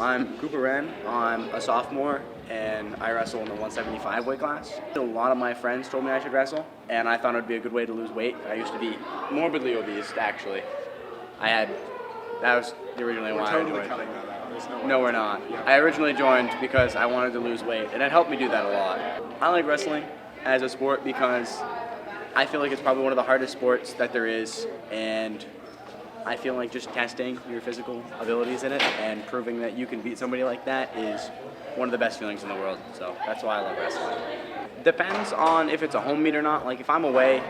I'm Cooper Wren. I'm a sophomore, and I wrestle in the 175 weight class. A lot of my friends told me I should wrestle, and I thought it would be a good way to lose weight. I used to be morbidly obese, actually. That was originally why I joined. We're totally cutting that out. There's no way. No, we're not. Yeah. I originally joined because I wanted to lose weight, and it helped me do that a lot. I like wrestling as a sport because I feel like it's probably one of the hardest sports that there is, and I feel like just testing your physical abilities in it and proving that you can beat somebody like that is one of the best feelings in the world. So that's why I love wrestling. Depends on if it's a home meet or not. Like if I'm away,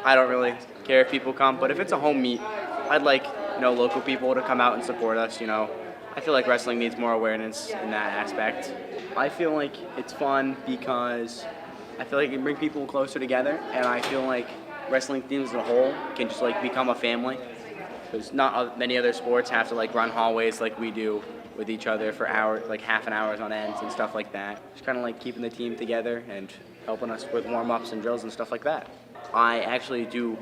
I don't really care if people come. But if it's a home meet, I'd like local people to come out and support us. I feel like wrestling needs more awareness in that aspect. I feel like it's fun because I feel like it can bring people closer together, and I feel like wrestling teams as a whole can just become a family. Because not many other sports have to run hallways like we do with each other for hours, half an hour on ends and stuff like that. Just kind of keeping the team together and helping us with warm-ups and drills and stuff like that. I actually do,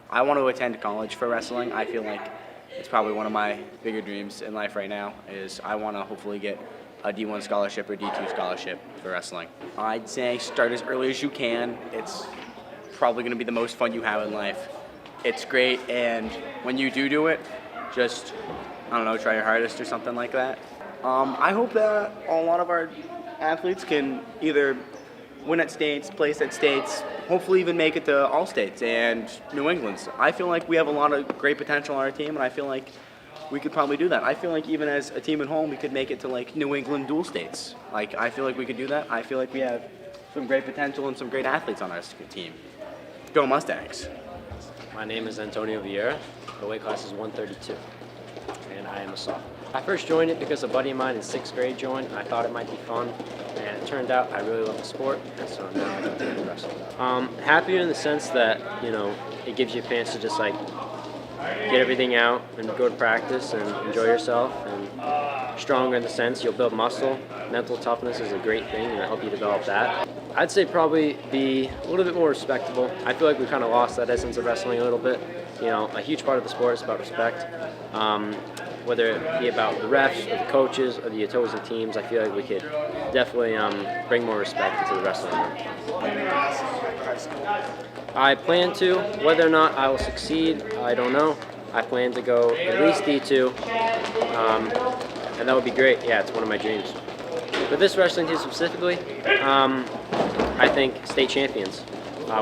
I want to attend college for wrestling. I feel like it's probably one of my bigger dreams in life right now is I want to hopefully get a D1 scholarship or D2 scholarship for wrestling. I'd say start as early as you can. It's probably going to be the most fun you have in life. It's great, and when you do it, just, try your hardest or something like that. I hope that a lot of our athletes can either win at states, place at states, hopefully even make it to all states and New England's. I feel like we have a lot of great potential on our team, and I feel like we could probably do that. I feel like even as a team at home, we could make it to New England dual states. I feel like we could do that. I feel like we have some great potential and some great athletes on our team. Go Mustangs. My name is Antonio Vieira. The weight class is 132, and I am a sophomore. I first joined it because a buddy of mine in 6th grade joined, and I thought it might be fun, and it turned out I really love the sport, and so now I continue to wrestle. Happier in the sense that, it gives you a chance to just get everything out and go to practice and enjoy yourself, and stronger in the sense you'll build muscle. Mental toughness is a great thing, and I hope you develop that. I'd say probably be a little bit more respectable. I feel like we kind of lost that essence of wrestling a little bit. A huge part of the sport is about respect. Whether it be about the refs or the coaches or the opposing teams, I feel like we could definitely bring more respect into the wrestling room. I plan to. Whether or not I will succeed, I don't know. I plan to go at least D2, and that would be great. Yeah, it's one of my dreams. For this wrestling team specifically, I think state champions,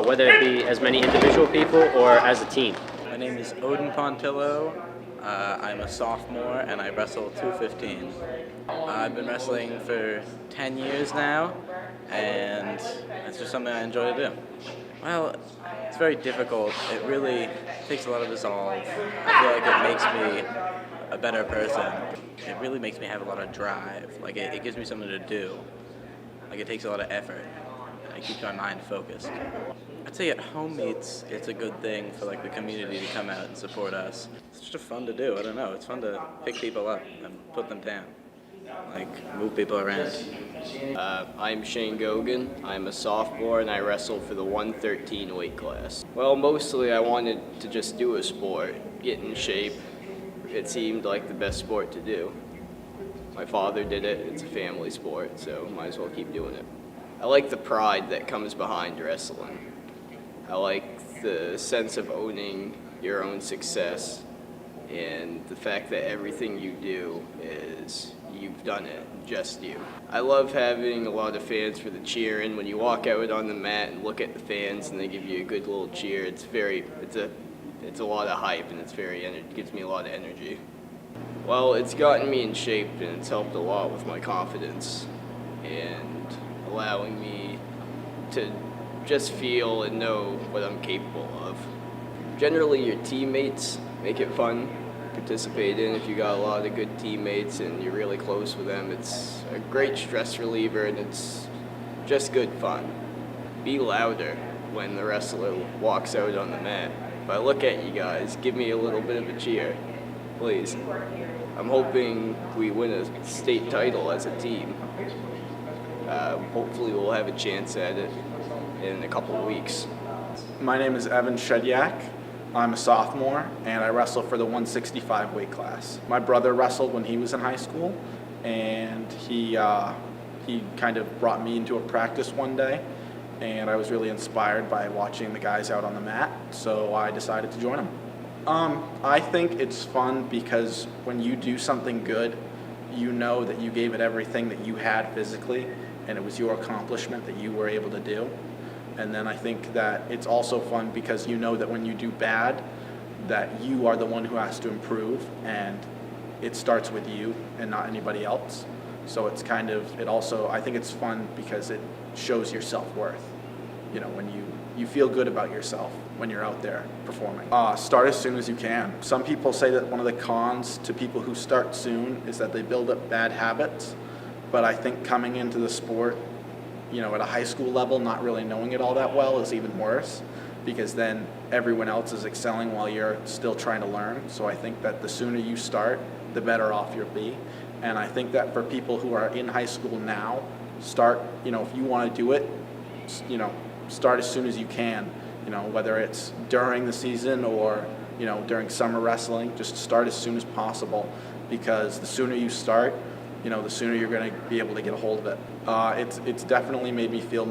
whether it be as many individual people or as a team. My name is Odin Pontillo. I'm a sophomore and I wrestle 215. I've been wrestling for 10 years now, and it's just something I enjoy to do. Well, it's very difficult. It really takes a lot of resolve. I feel like it makes me a better person. It really makes me have a lot of drive. It gives me something to do. It takes a lot of effort. It keeps my mind focused. I'd say at home meets, it's a good thing for the community to come out and support us. It's just fun to do. I don't know. It's fun to pick people up and put them down. Move people around. I'm Shane Gogan. I'm a sophomore and I wrestle for the 113 weight class. Well, mostly I wanted to just do a sport, get in shape. It seemed like the best sport to do. My father did it. It's a family sport, so might as well keep doing it. I like the pride that comes behind wrestling. I like the sense of owning your own success and the fact that everything you do is you've done it, just you. I love having a lot of fans for the cheering. When you walk out on the mat and look at the fans and they give you a good little cheer, it's a lot of hype, and it gives me a lot of energy. Well, it's gotten me in shape, and it's helped a lot with my confidence and allowing me to just feel and know what I'm capable of. Generally, your teammates make it fun to participate in. If you got a lot of good teammates and you're really close with them, it's a great stress reliever, and it's just good fun. Be louder when the wrestler walks out on the mat. If I look at you guys, give me a little bit of a cheer, please. I'm hoping we win a state title as a team. Hopefully we'll have a chance at it in a couple of weeks. My name is Evan Shedyak. I'm a sophomore, and I wrestle for the 165 weight class. My brother wrestled when he was in high school, and he kind of brought me into a practice one day, and I was really inspired by watching the guys out on the mat, so I decided to join them. I think it's fun because when you do something good, you know that you gave it everything that you had physically, and it was your accomplishment that you were able to do. And then I think that it's also fun because you know that when you do bad, that you are the one who has to improve, and it starts with you and not anybody else. So it's kind of, I think it's fun because it shows your self-worth. You know, when you feel good about yourself when you're out there performing. Start as soon as you can. Some people say that one of the cons to people who start soon is that they build up bad habits, but I think coming into the sport, you know, at a high school level, not really knowing it all that well is even worse, because then everyone else is excelling while you're still trying to learn. So I think that the sooner you start, the better off you'll be. And I think that for people who are in high school now, start, you know, if you want to do it, you know, start as soon as you can, you know, whether it's during the season or, you know, during summer wrestling, just start as soon as possible, because the sooner you start, you know, the sooner you're going to be able to get a hold of it. It's definitely made me feel,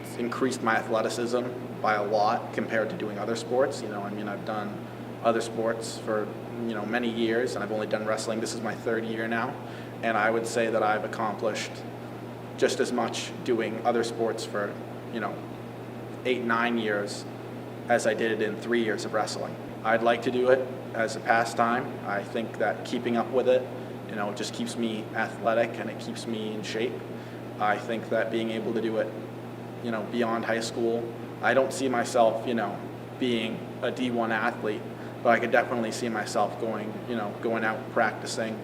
it's increased my athleticism by a lot compared to doing other sports. You know, I mean, I've done other sports for, you know, many years, and I've only done wrestling. This is my third year now, and I would say that I've accomplished just as much doing other sports for, you know, 8-9 years as I did it in 3 years of wrestling. I'd like to do it as a pastime. I think that keeping up with it, you know, it just keeps me athletic and it keeps me in shape. I think that being able to do it, you know, beyond high school, I don't see myself, you know, being a D1 athlete, but I could definitely see myself going out practicing,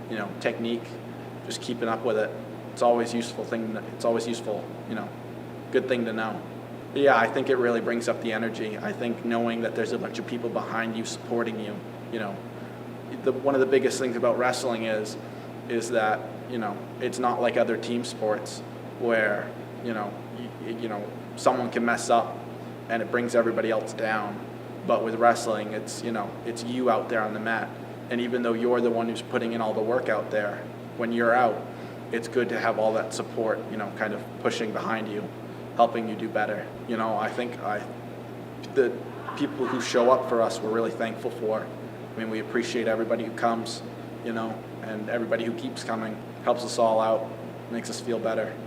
you know, technique, just keeping up with it. It's always useful, you know, good thing to know. Yeah, I think it really brings up the energy. I think knowing that there's a bunch of people behind you supporting you, you know, one of the biggest things about wrestling is that, you know, it's not like other team sports where, you know, someone can mess up and it brings everybody else down. But with wrestling, it's, you know, it's you out there on the mat. And even though you're the one who's putting in all the work out there, when you're out, it's good to have all that support, you know, kind of pushing behind you, helping you do better. You know, I think the people who show up for us, we're really thankful for. I mean, we appreciate everybody who comes, you know, and everybody who keeps coming, helps us all out, makes us feel better.